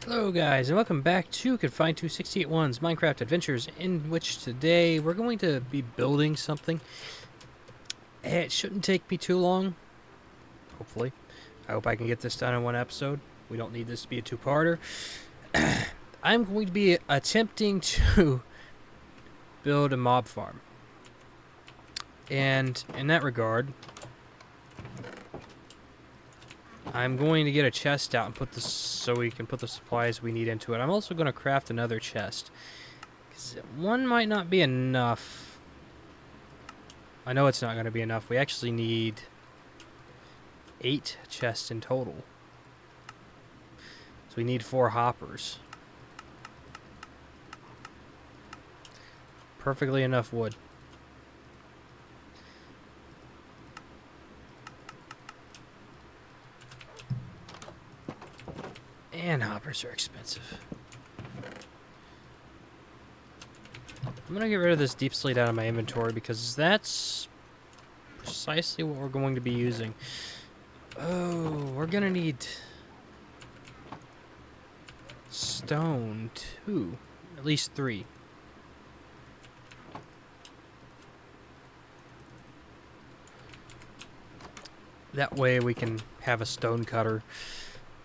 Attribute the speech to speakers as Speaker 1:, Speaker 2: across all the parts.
Speaker 1: Hello guys, and welcome back to Confined2 681's Minecraft Adventures, in which today we're going to be building something. It shouldn't take me too long, hopefully. I hope I can get this done in one episode. We don't need this to be a two-parter. I'm going to be attempting to build a mob farm. And in that regard, I'm going to get a chest out and put this so we can put the supplies we need into it. I'm also going to craft another chest, 'cause one might not be enough. I know it's not going to be enough. We actually need 8 chests in total. So we need 4 hoppers. Perfectly enough wood. And hoppers are expensive. I'm gonna get rid of this deep slate out of my inventory because that's precisely what we're going to be using. Oh, we're gonna need stone too. At least 3. That way we can have a stone cutter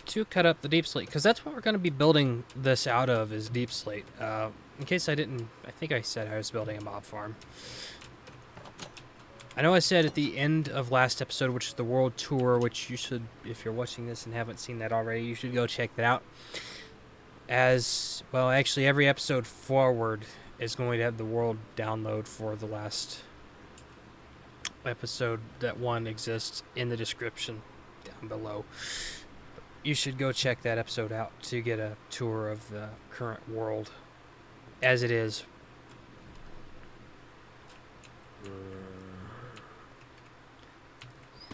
Speaker 1: to cut up the deep slate, because that's what we're going to be building this out of, is deep slate. In case I didn't, I think I said I was building a mob farm. I know I said at the end of last episode, which is the world tour, which you should, if you're watching this and haven't seen that already, you should go check that out. As well, actually every episode forward is going to have the world download for the last episode. That one exists in the description down below. You should go check that episode out to get a tour of the current world as it is.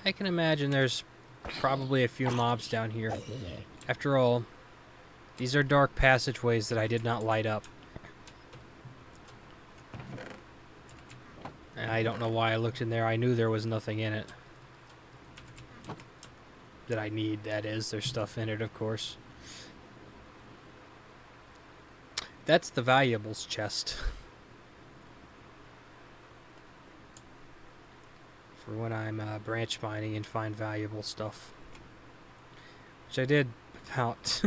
Speaker 1: I can imagine there's probably a few mobs down here. After all, these are dark passageways that I did not light up. And I don't know why I looked in there. I knew there was nothing in it that I need, that is. There's stuff in it, of course. That's the valuables chest. For when I'm branch mining and find valuable stuff. Which I did about...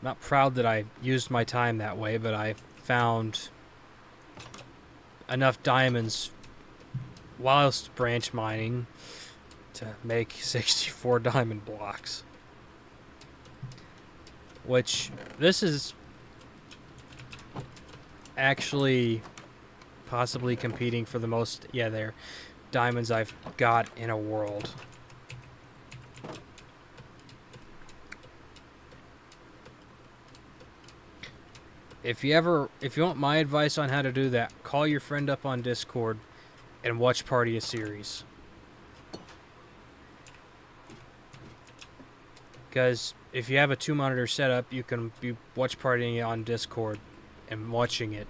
Speaker 1: Not proud that I used my time that way, but I found enough diamonds whilst branch mining to make 64 diamond blocks. Which, this is actually possibly competing for the most, diamonds I've got in a world. If you want my advice on how to do that, call your friend up on Discord and watch party a series. Because if you have a 2-monitor setup, you can be watch partying on Discord and watching it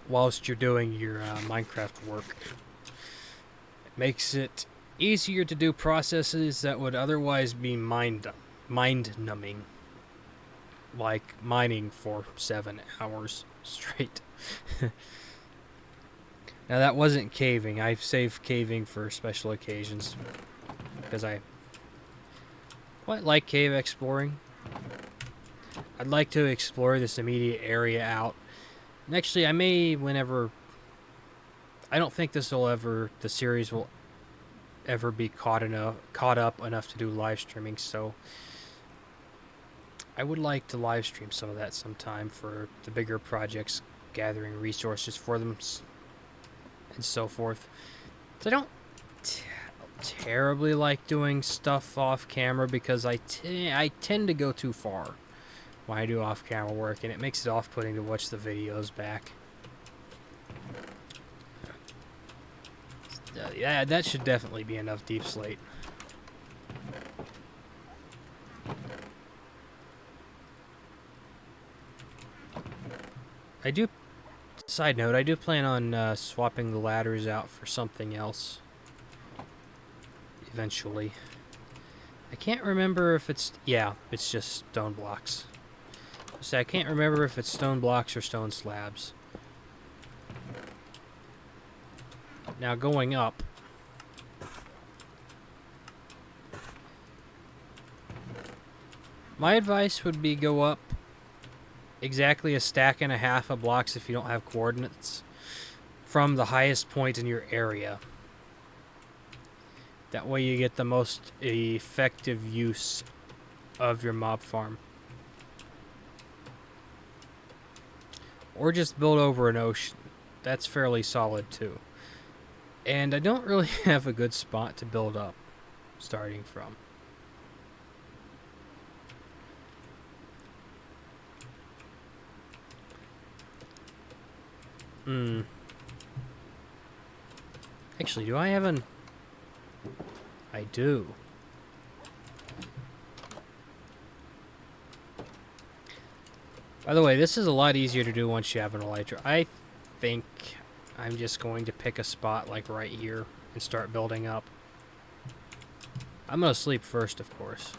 Speaker 1: whilst you're doing your Minecraft work. It makes it easier to do processes that would otherwise be mind-numbing, like mining for 7 hours straight. Now that wasn't caving. I've saved caving for special occasions because I quite like cave exploring. I'd like to explore this immediate area out. And actually, I may, whenever... I don't think the series will ever be caught up enough to do live streaming, so I would like to live stream some of that sometime for the bigger projects, gathering resources for them, and so forth. So I don't terribly like doing stuff off camera because I tend to go too far when I do off camera work, and it makes it off-putting to watch the videos back. Yeah, that should definitely be enough deep slate. Side note, I do plan on swapping the ladders out for something else eventually. I can't remember if it's... Yeah, it's just stone blocks. So I can't remember if it's stone blocks or stone slabs. Now going up... My advice would be go up exactly a stack and a half of blocks if you don't have coordinates from the highest point in your area. That way you get the most effective use of your mob farm. Or just build over an ocean. That's fairly solid too. And I don't really have a good spot to build up starting from. Actually, do I have an... I do. By the way, this is a lot easier to do once you have an elytra. I think I'm just going to pick a spot like right here and start building up. I'm going to sleep first, of course.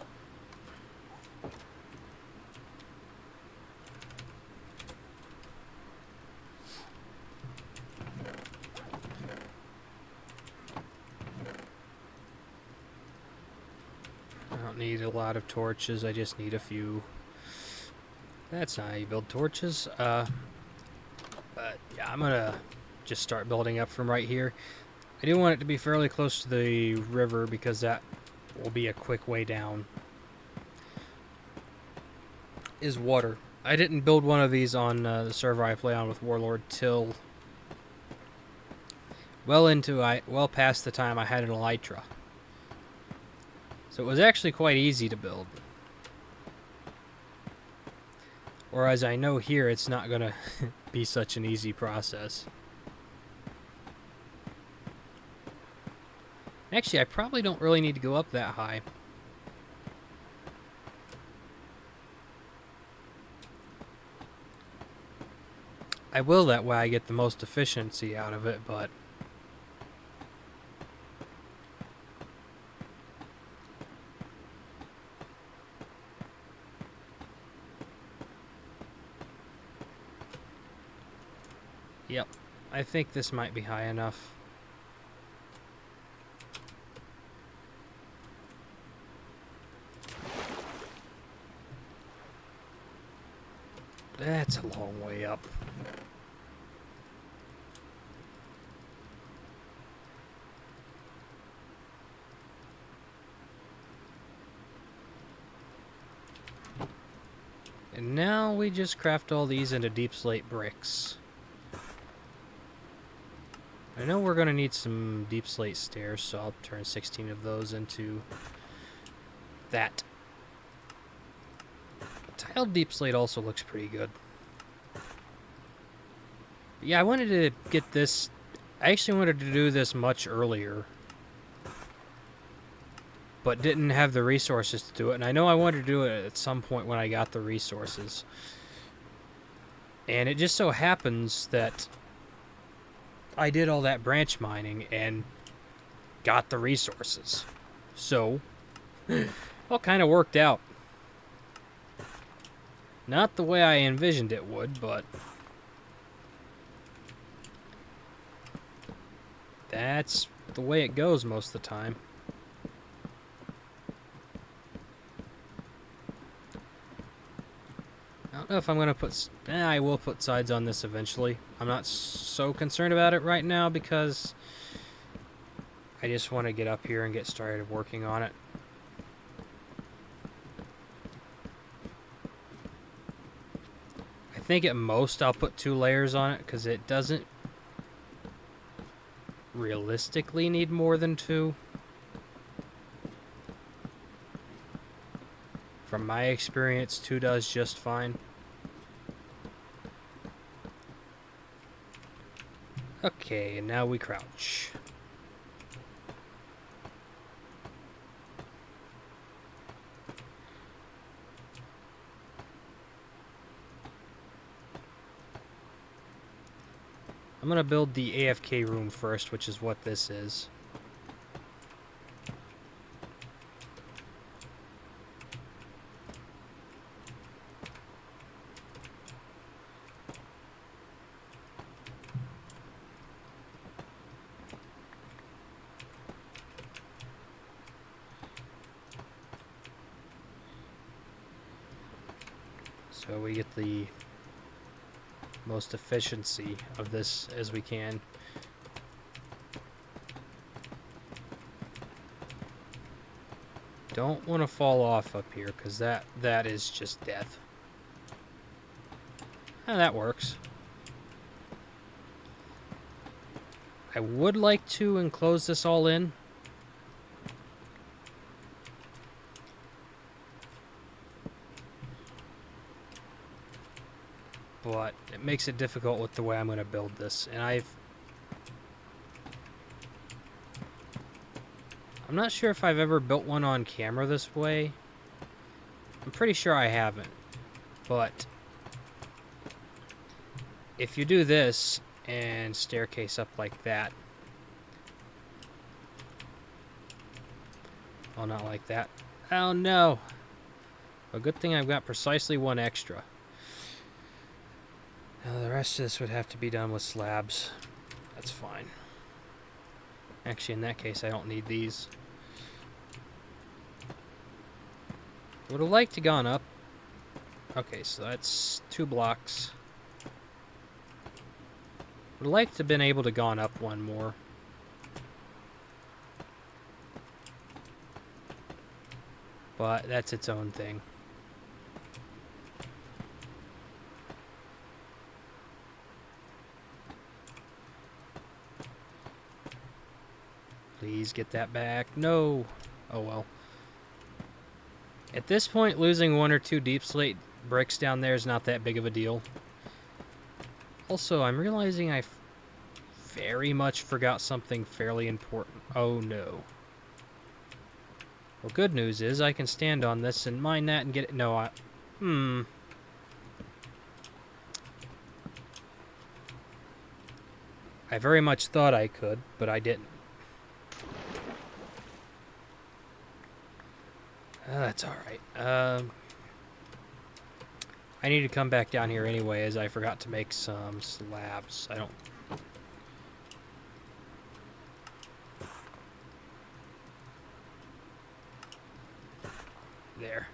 Speaker 1: I don't need a lot of torches, I just need a few. That's not how you build torches. But yeah, I'm gonna just start building up from right here. I do want it to be fairly close to the river because that will be a quick way down. Is water. I didn't build one of these on the server I play on with Warlord till well past the time I had an elytra. So it was actually quite easy to build. Whereas I know here it's not going to be such an easy process. Actually, I probably don't really need to go up that high. I will, that way I get the most efficiency out of it, but... Yep, I think this might be high enough. That's a long way up. And now we just craft all these into deep slate bricks. I know we're going to need some deep slate stairs, so I'll turn 16 of those into that. Tiled deep slate also looks pretty good. But yeah, I wanted to get this... I actually wanted to do this much earlier, but didn't have the resources to do it. And I know I wanted to do it at some point when I got the resources. And it just so happens that I did all that branch mining and got the resources. So, all kind of worked out. Not the way I envisioned it would, but that's the way it goes most of the time. I don't know if I'm going to put... I will put sides on this eventually. I'm not so concerned about it right now because I just want to get up here and get started working on it. I think at most I'll put 2 layers on it because it doesn't realistically need more than 2. From my experience, 2 does just fine. Okay, and now we crouch. I'm gonna build the AFK room first, which is what this is. so we get the most efficiency of this as we can. Don't want to fall off up here, because that is just death. And that works. I would like to enclose this all in. But it makes it difficult with the way I'm going to build this. And I'm not sure if I've ever built one on camera this way. I'm pretty sure I haven't. But if you do this and staircase up like that. Oh, not like that. Oh no. A good thing I've got precisely one extra. Now the rest of this would have to be done with slabs. That's fine. Actually, in that case, I don't need these. Would have liked to gone up. Okay, so that's 2 blocks. Would have liked to have been able to gone up one more. But that's its own thing. Please get that back. No. Oh well. At this point, losing 1 or 2 deep slate bricks down there is not that big of a deal. Also, I'm realizing I very much forgot something fairly important. Oh no. Well, good news is I can stand on this and mine that and get it. No, I very much thought I could, but I didn't. That's alright. I need to come back down here anyway, as I forgot to make some slabs. I don't... There.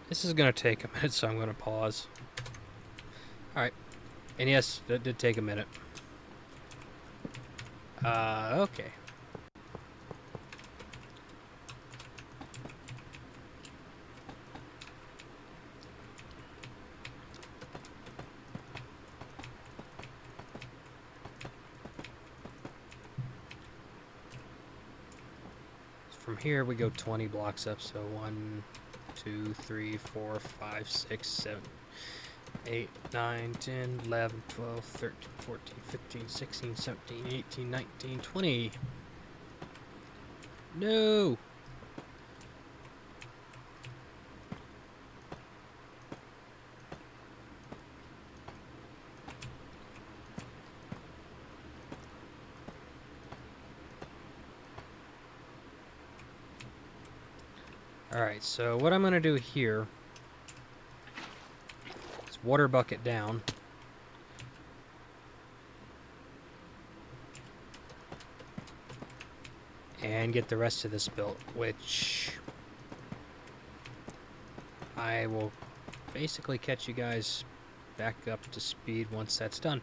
Speaker 1: This is going to take a minute, so I'm going to pause. Alright. And yes, that did take a minute. Okay. From here we go 20 blocks up, so 1, 2, 3, 4, 5, 6, 7, 8, 9, 10, 11, 12, 13, 14, 15, 16, 17, 18, 19, 20. No! Alright, so what I'm going to do here is water bucket down. And get the rest of this built, which I will basically catch you guys back up to speed once that's done.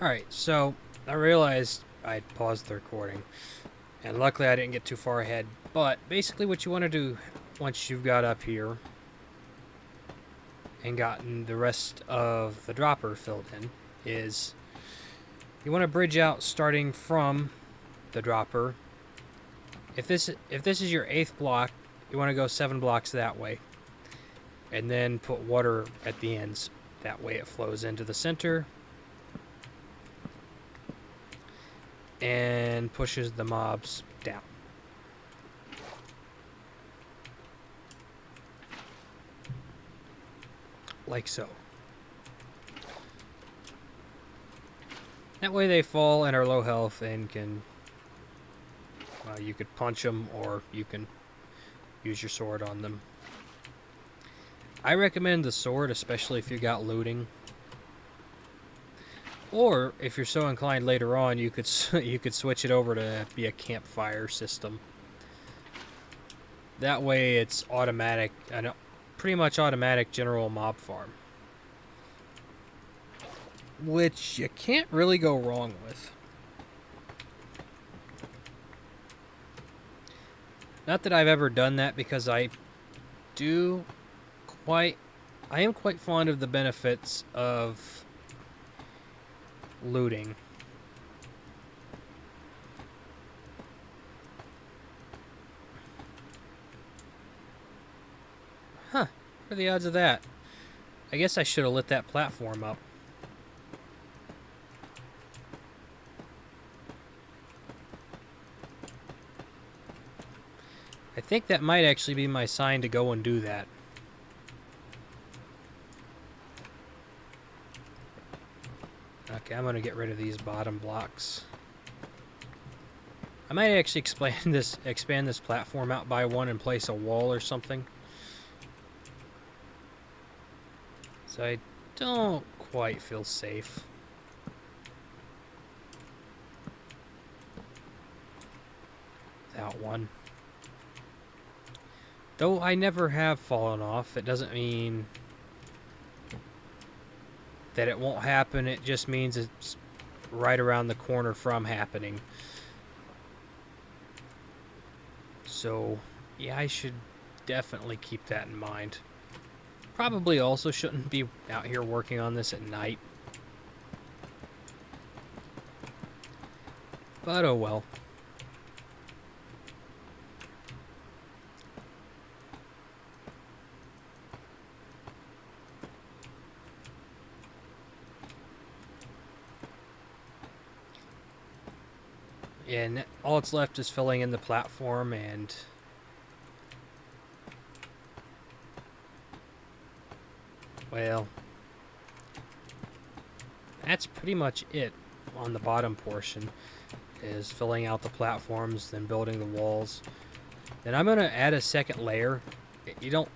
Speaker 1: Alright, so I realized I'd paused the recording. And luckily I didn't get too far ahead. But basically what you want to do once you've got up here and gotten the rest of the dropper filled in is you want to bridge out starting from the dropper. If this is your 8th block, you want to go 7 blocks that way. And then put water at the ends. That way it flows into the center and pushes the mobs down. Like so. That way they fall and are low health and can... you could punch them or you can use your sword on them. I recommend the sword, especially if you got looting. Or if you're so inclined later on, you could you could switch it over to be a campfire system. That way, it's automatic, pretty much automatic general mob farm, which you can't really go wrong with. Not that I've ever done that, because I am quite fond of the benefits of looting. Huh, what are the odds of that? I guess I should have lit that platform up. I think that might actually be my sign to go and do that. Okay, I'm gonna get rid of these bottom blocks. I might actually expand this platform out by one and place a wall or something. So I don't quite feel safe. Without one. Though I never have fallen off, it doesn't mean that it won't happen. It just means it's right around the corner from happening. So, yeah, I should definitely keep that in mind. Probably also shouldn't be out here working on this at night. But oh well. And all it's left is filling in the platform, and well, that's pretty much it on the bottom portion, is filling out the platforms, then building the walls. Then I'm going to add a second layer. You don't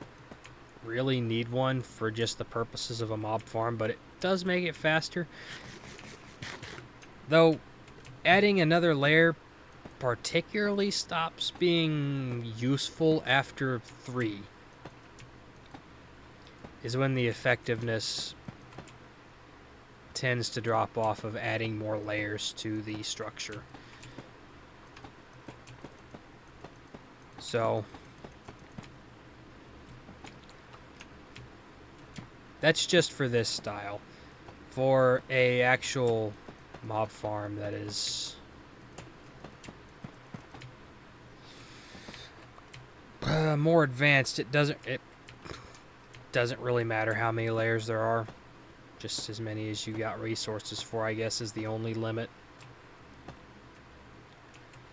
Speaker 1: really need one for just the purposes of a mob farm, but it does make it faster. Though adding another layer particularly stops being useful after 3, is when the effectiveness tends to drop off of adding more layers to the structure. So that's just for this style. For a actual mob farm that is more advanced, it doesn't really matter how many layers there are. Just as many as you got resources for, I guess, is the only limit.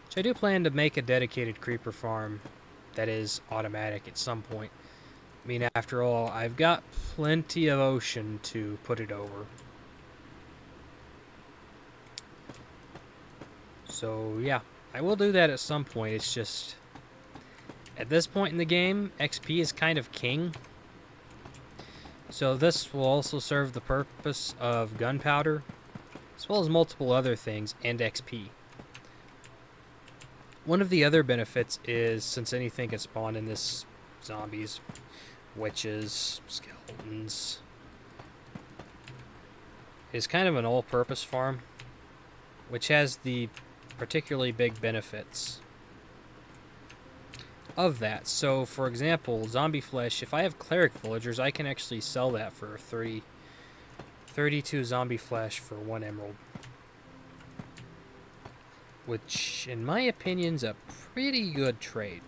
Speaker 1: Which I do plan to make a dedicated creeper farm that is automatic at some point. I mean, after all, I've got plenty of ocean to put it over. So, yeah, I will do that at some point. It's just, at this point in the game, XP is kind of king. So this will also serve the purpose of gunpowder, as well as multiple other things, and XP. One of the other benefits is, since anything can spawn in this, zombies, witches, skeletons, is kind of an all-purpose farm, which has the particularly big benefits of that. So, for example, zombie flesh, if I have cleric villagers, I can actually sell that for 32 zombie flesh for 1 emerald. Which, in my opinion, is a pretty good trade.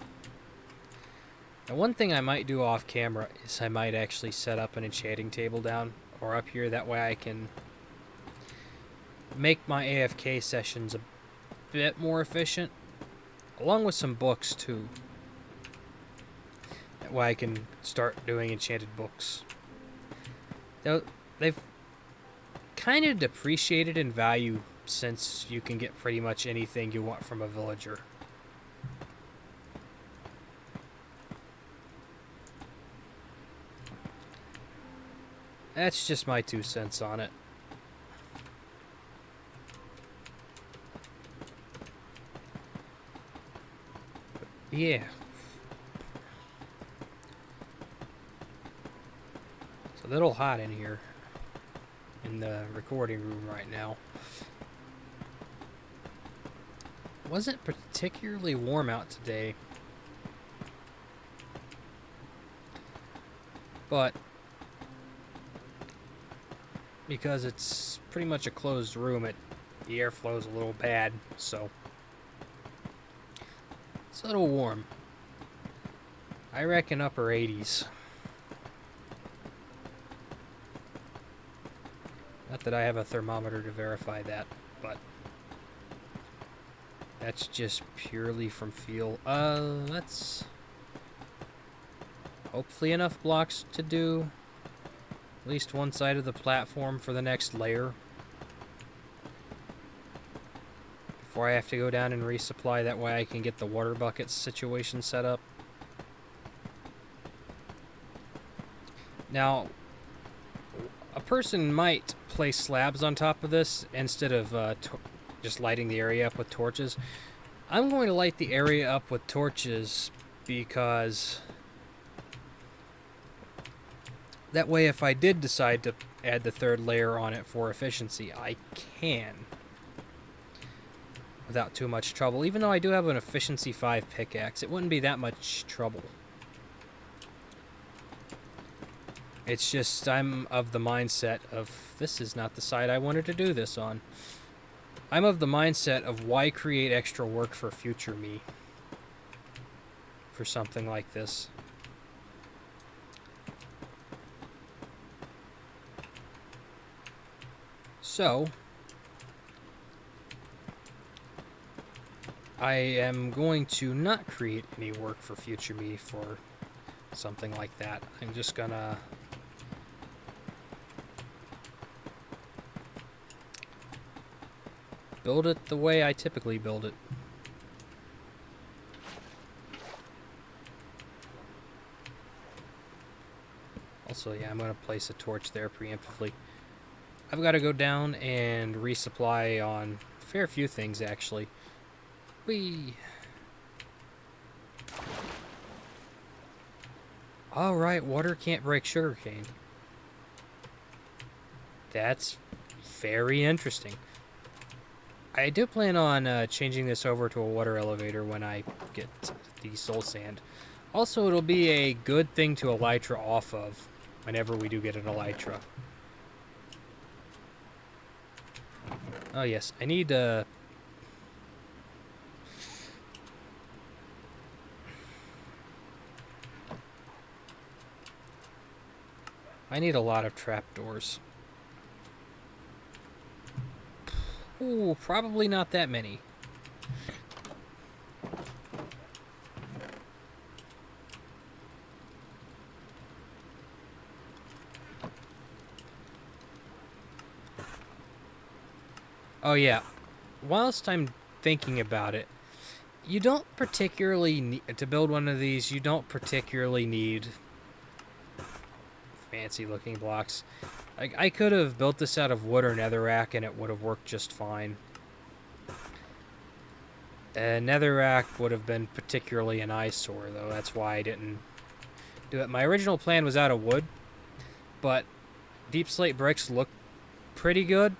Speaker 1: Now, one thing I might do off camera is I might actually set up an enchanting table down or up here. That way I can make my AFK sessions a bit more efficient, along with some books too. That way I can start doing enchanted books. Now, they've kind of depreciated in value since you can get pretty much anything you want from a villager. That's just my 2 cents on it. Yeah. It's a little hot in here in the recording room right now. Wasn't particularly warm out today. But because it's pretty much a closed room, the airflow is a little bad, so it's a little warm. I reckon upper 80s. Not that I have a thermometer to verify that, but that's just purely from feel. That's hopefully enough blocks to do at least one side of the platform for the next layer before I have to go down and resupply. That way I can get the water buckets situation set up. Now, a person might place slabs on top of this instead of just lighting the area up with torches. I'm going to light the area up with torches because that way if I did decide to add the third layer on it for efficiency, I can without too much trouble. Even though I do have an efficiency 5 pickaxe, it wouldn't be that much trouble. It's just I'm of the mindset of this is not the side I wanted to do this on. I'm of the mindset of why create extra work for future me for something like this. So, I am going to not create any work for future me for something like that. I'm just gonna build it the way I typically build it. Also, yeah, I'm going to place a torch there preemptively. I've got to go down and resupply on a fair few things, actually. Whee! Alright, water can't break sugarcane. That's very interesting. I do plan on changing this over to a water elevator when I get the soul sand. Also, it'll be a good thing to elytra off of whenever we do get an elytra. Oh yes, I need a lot of trapdoors. Ooh, probably not that many. Oh yeah, whilst I'm thinking about it, you don't particularly need, to build one of these, you don't particularly need fancy looking blocks. I could have built this out of wood or netherrack and it would have worked just fine. Netherrack would have been particularly an eyesore though, that's why I didn't do it. My original plan was out of wood, but deep slate bricks look pretty good,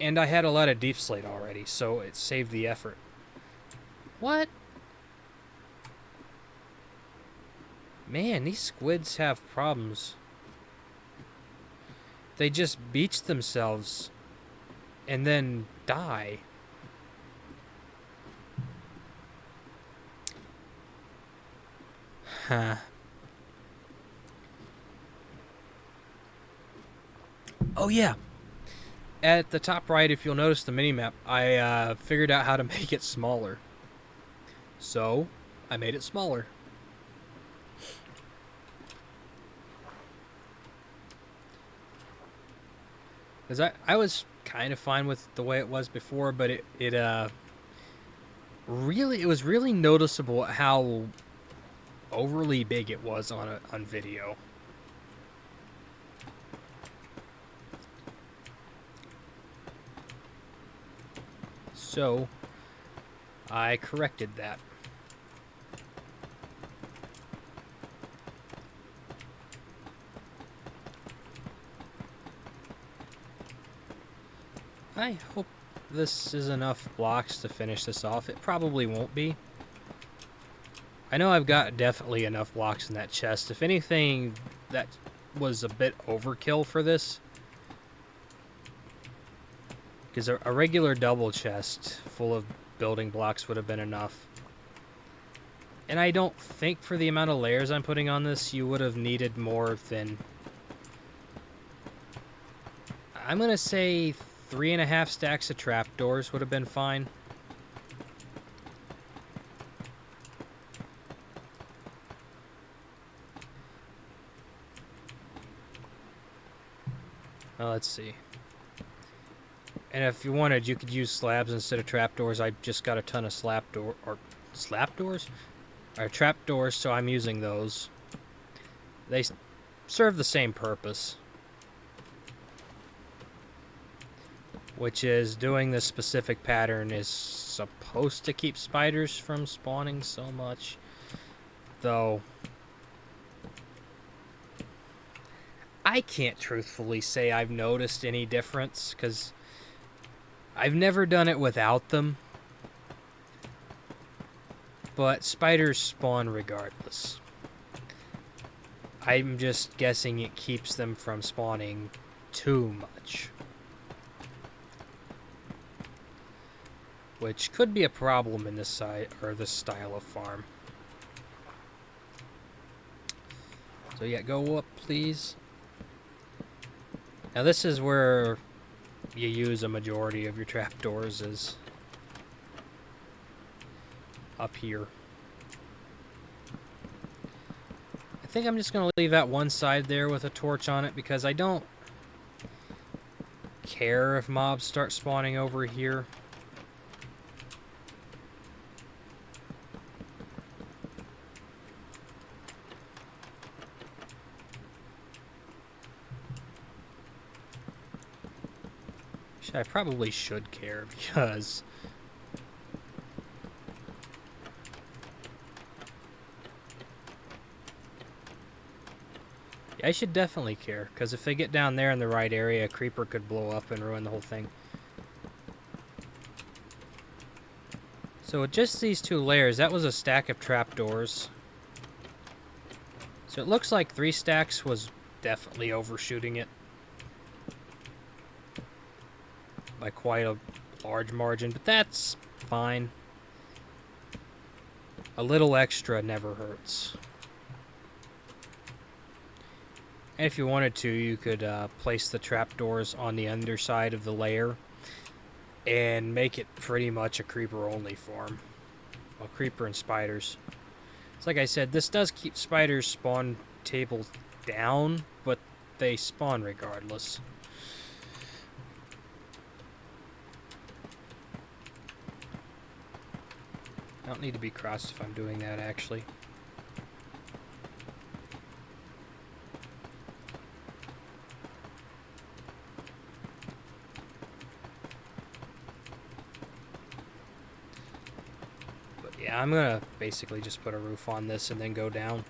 Speaker 1: and I had a lot of deep slate already, so it saved the effort. What? Man, these squids have problems. They just beach themselves and then die. Huh. Oh yeah. At the top right, if you'll notice the minimap, I figured out how to make it smaller. So, I made it smaller. Because I was kind of fine with the way it was before, but it was really noticeable how overly big it was on video. So, I corrected that. I hope this is enough blocks to finish this off. It probably won't be. I know I've got definitely enough blocks in that chest. If anything, that was a bit overkill for this. Because a regular double chest full of building blocks would have been enough. And I don't think for the amount of layers I'm putting on this, you would have needed more than... I'm going to say 3.5 stacks of trapdoors would have been fine. Let's see. And if you wanted, you could use slabs instead of trapdoors. I just got a ton of slab doors? Or trapdoors, so I'm using those. They serve the same purpose, which is doing this specific pattern is supposed to keep spiders from spawning so much. Though, I can't truthfully say I've noticed any difference, because I've never done it without them. But spiders spawn regardless. I'm just guessing it keeps them from spawning too much. Which could be a problem in this style of farm. So yeah, go up, please. Now this is where you use a majority of your trapdoors, is up here. I think I'm just going to leave that one side there with a torch on it, because I don't care if mobs start spawning over here. I probably should care, because I should definitely care, because if they get down there in the right area, a creeper could blow up and ruin the whole thing. So with just these 2 layers, that was a stack of trapdoors. So it looks like 3 stacks was definitely overshooting it by quite a large margin, but that's fine. A little extra never hurts. And if you wanted to, you could place the trapdoors on the underside of the layer and make it pretty much a creeper-only farm. Well, creeper and spiders. It's like I said, this does keep spiders' spawn tables down, but they spawn regardless. I don't need to be crossed if I'm doing that, actually. But yeah, I'm gonna basically just put a roof on this and then go down.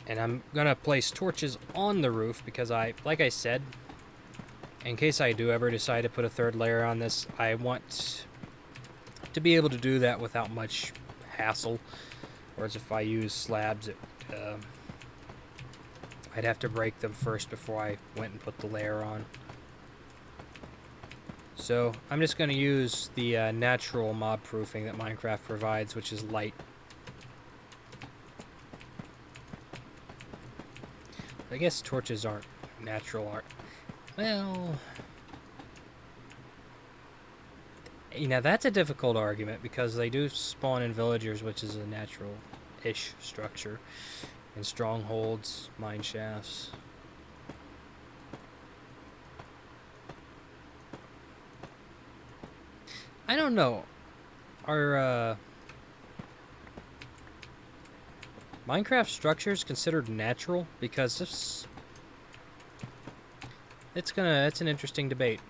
Speaker 1: And I'm gonna place torches on the roof because like I said, in case I do ever decide to put a 3rd layer on this, I want to be able to do that without much hassle. Whereas if I use slabs, I'd have to break them first before I went and put the layer on. So I'm just going to use the natural mob proofing that Minecraft provides, which is light. I guess torches aren't natural art. Well, you know, that's a difficult argument, because they do spawn in villagers, which is a natural-ish structure, in strongholds, mine shafts. I don't know. Are Minecraft structures considered natural? Because it's an interesting debate.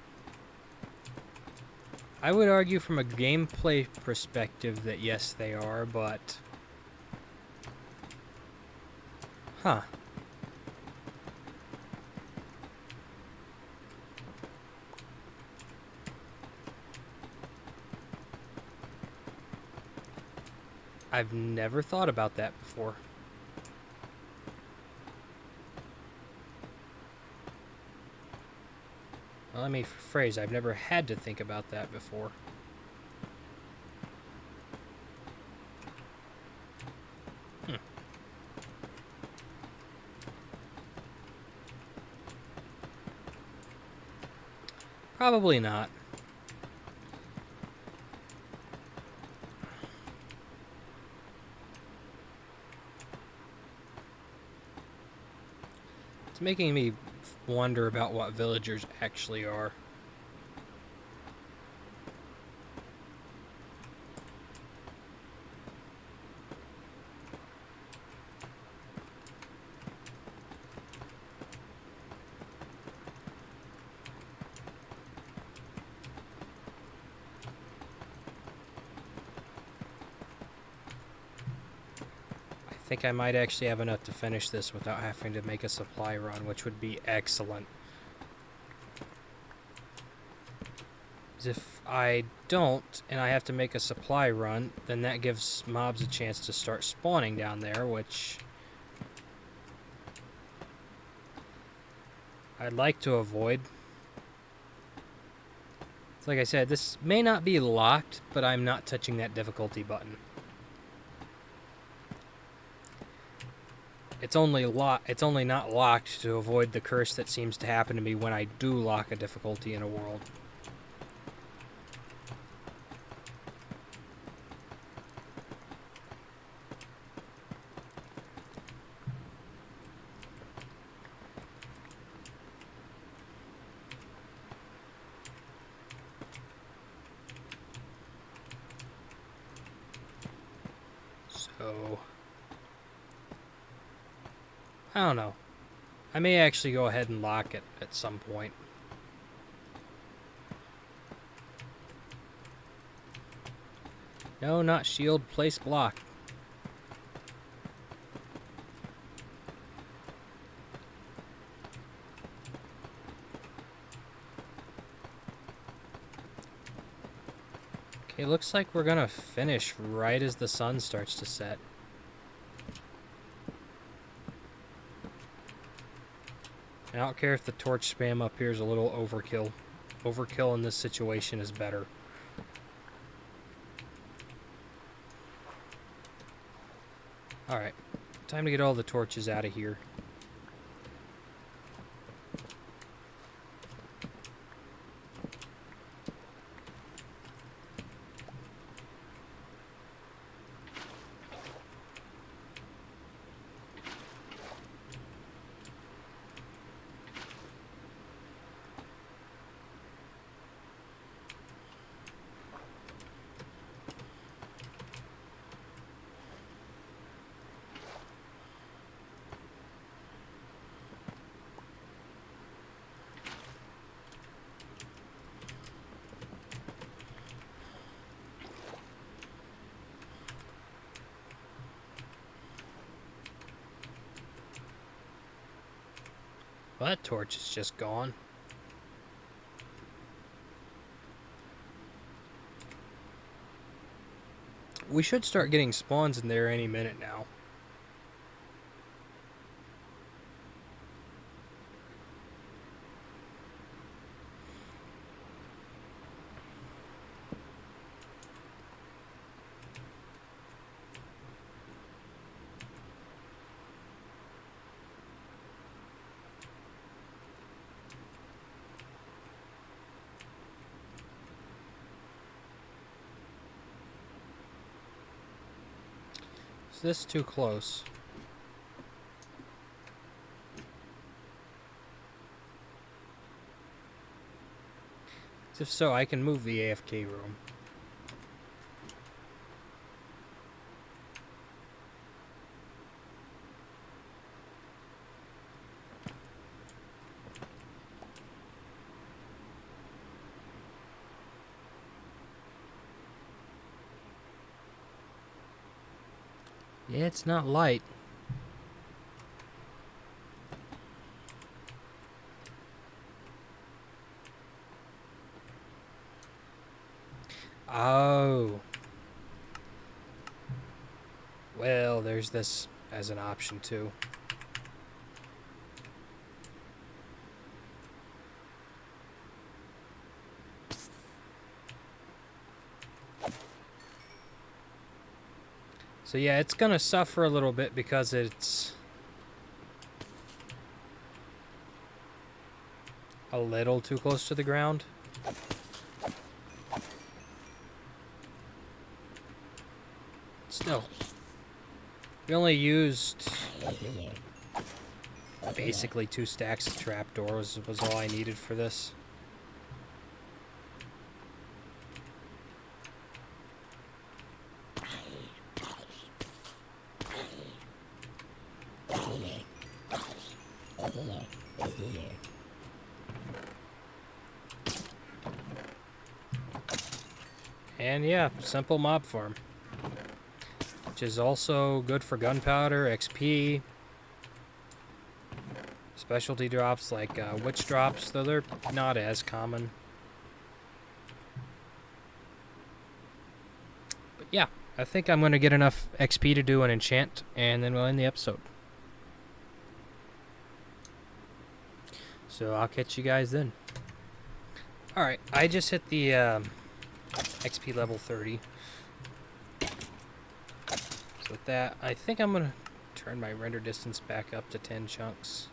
Speaker 1: I would argue from a gameplay perspective that yes, they are, but... Huh. I've never thought about that before. Well, let me rephrase. I've never had to think about that before. Probably not. It's making me wonder about what villagers actually are. I think I might actually have enough to finish this without having to make a supply run, which would be excellent. If I don't, and I have to make a supply run, then that gives mobs a chance to start spawning down there, which I'd like to avoid. So like I said, this may not be locked, but I'm not touching that difficulty button. It's only not locked to avoid the curse that seems to happen to me when I do lock a difficulty in a world. So I don't know. I may actually go ahead and lock it at some point. No, not shield, place block. Okay, looks like we're gonna finish right as the sun starts to set. I don't care if the torch spam up here is a little overkill. Overkill in this situation is better. Alright, time to get all the torches out of here. Well, that torch is just gone. We should start getting spawns in there any minute now. Is this too close? If so, I can move the AFK room. Yeah, it's not light. Oh. Well, there's this as an option too. So yeah, it's gonna suffer a little bit because it's a little too close to the ground. Still, we only used basically 2 stacks of trapdoors was all I needed for this. And yeah, simple mob farm. Which is also good for gunpowder, XP, specialty drops like witch drops, though they're not as common. But yeah, I think I'm going to get enough XP to do an enchant, and then we'll end the episode. So I'll catch you guys then. Alright, I just hit the XP level 30. So with that, I think I'm going to turn my render distance back up to 10 chunks.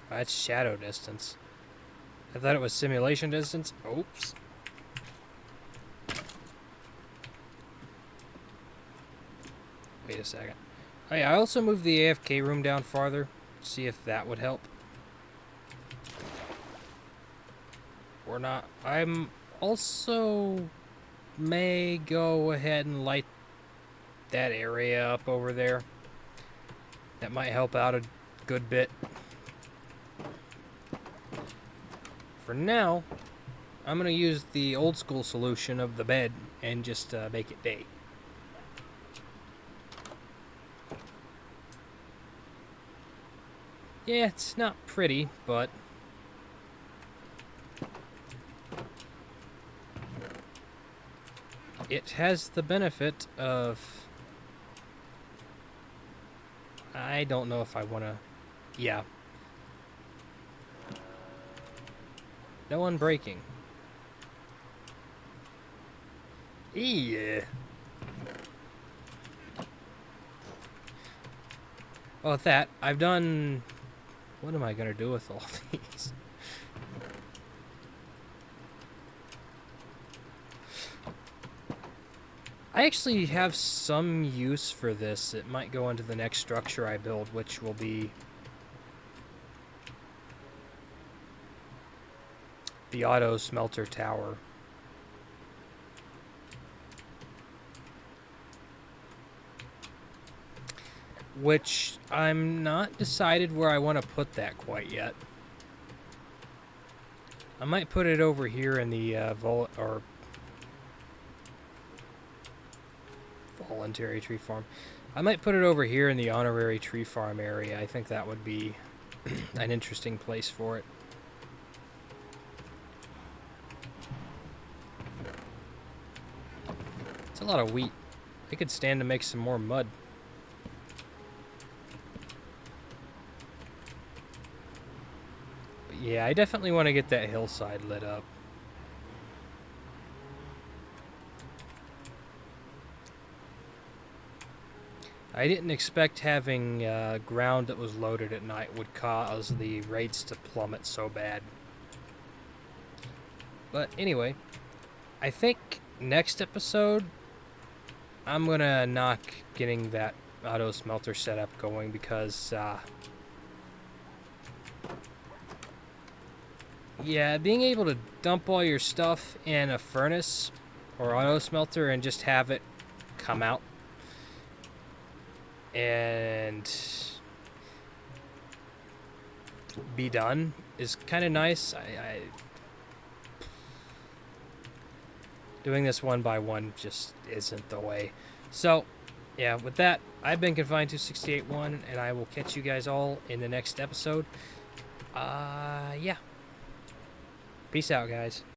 Speaker 1: That's shadow distance. I thought it was simulation distance. Oops. Wait a second. Oh yeah, I also moved the AFK room down farther. See if that would help. Or not. I'm also may go ahead and light that area up over there. That might help out a good bit. For now, I'm going to use the old school solution of the bed and just make it day. Yeah, it's not pretty, but it has the benefit of... I don't know if I want to... Yeah. No unbreaking. Yeah. Oh, with that, I've done... What am I going to do with all these? I actually have some use for this. It might go into the next structure I build, which will be the auto smelter tower. Which I'm not decided where I want to put that quite yet. I might put it over here in the voluntary tree farm. I might put it over here in the honorary tree farm area. I think that would be an interesting place for it. It's a lot of wheat. I could stand to make some more mud. But yeah, I definitely want to get that hillside lit up. I didn't expect having ground that was loaded at night would cause the rates to plummet so bad. But anyway, I think next episode I'm gonna knock getting that auto smelter setup going because yeah, being able to dump all your stuff in a furnace or auto smelter and just have it come out and be done is kind of nice. Doing this one by one just isn't the way. So, yeah, with that, I've been Confined 2681, and I will catch you guys all in the next episode. Yeah. Peace out, guys.